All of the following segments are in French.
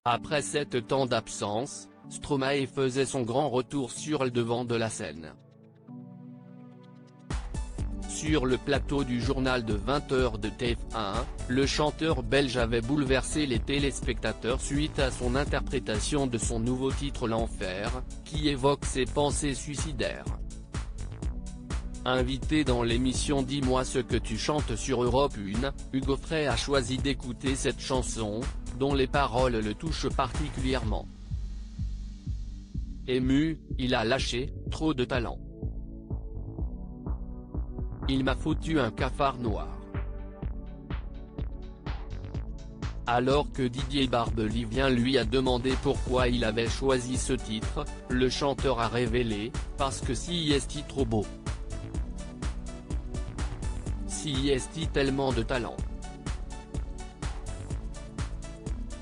Après 7 ans d'absence, Stromae faisait son grand retour sur le devant de la scène. Sur le plateau du journal de 20h de TF1, le chanteur belge avait bouleversé les téléspectateurs suite à son interprétation de son nouveau titre L'Enfer, qui évoque ses pensées suicidaires. Invité dans l'émission Dis-moi ce que tu chantes sur Europe 1, Hugo Frey a choisi d'écouter cette chanson, dont les paroles le touchent particulièrement. Ému, il a lâché « trop de talent. Il m'a foutu un cafard noir ». Alors que Didier Barbelivien lui a demandé pourquoi il avait choisi ce titre, le chanteur a révélé « parce que si est trop beau. Si est tellement de talent.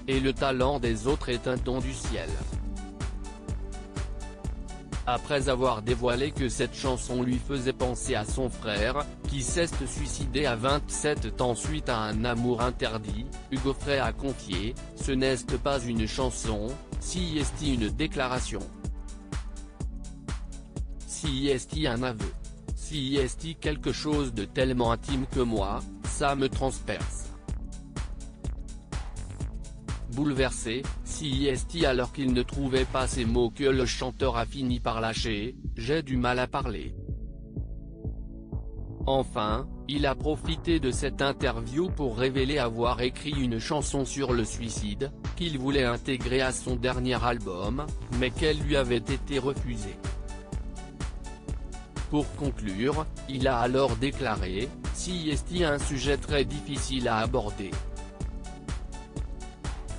Et le talent des autres est un don du ciel ». Après avoir dévoilé que cette chanson lui faisait penser à son frère, qui s'est suicidé à 27 ans suite à un amour interdit, Hugo Frey a confié « Ce n'est pas une chanson, si est une déclaration. Si est un aveu. Si est quelque chose de tellement intime que moi, ça me transperce. » Bouleversé, si est alors qu'il ne trouvait pas ces mots que le chanteur a fini par lâcher « J'ai du mal à parler ». Enfin, il a profité de cette interview pour révéler avoir écrit une chanson sur le suicide, qu'il voulait intégrer à son dernier album, mais qu'elle lui avait été refusée. Pour conclure, il a alors déclaré « Si est un sujet très difficile à aborder.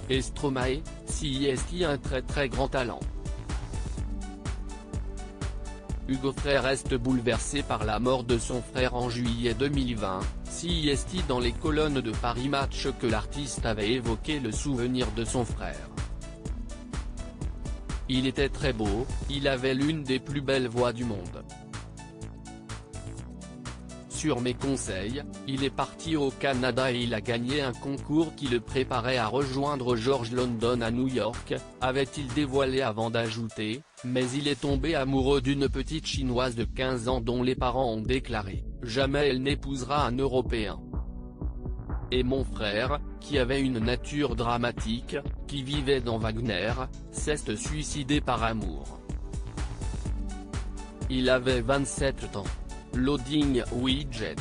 Et Stromae, si est un très grand talent. » Hugo Frey reste bouleversé par la mort de son frère en juillet 2020, si est dans les colonnes de Paris Match que l'artiste avait évoqué le souvenir de son frère. Il était très beau, il avait l'une des plus belles voix du monde. Sur mes conseils, il est parti au Canada et il a gagné un concours qui le préparait à rejoindre George London à New York, avait-il dévoilé avant d'ajouter, mais il est tombé amoureux d'une petite chinoise de 15 ans dont les parents ont déclaré « Jamais elle n'épousera un Européen. » Et mon frère, qui avait une nature dramatique, qui vivait dans Wagner, s'est suicidé par amour. Il avait 27 ans. Loading widget.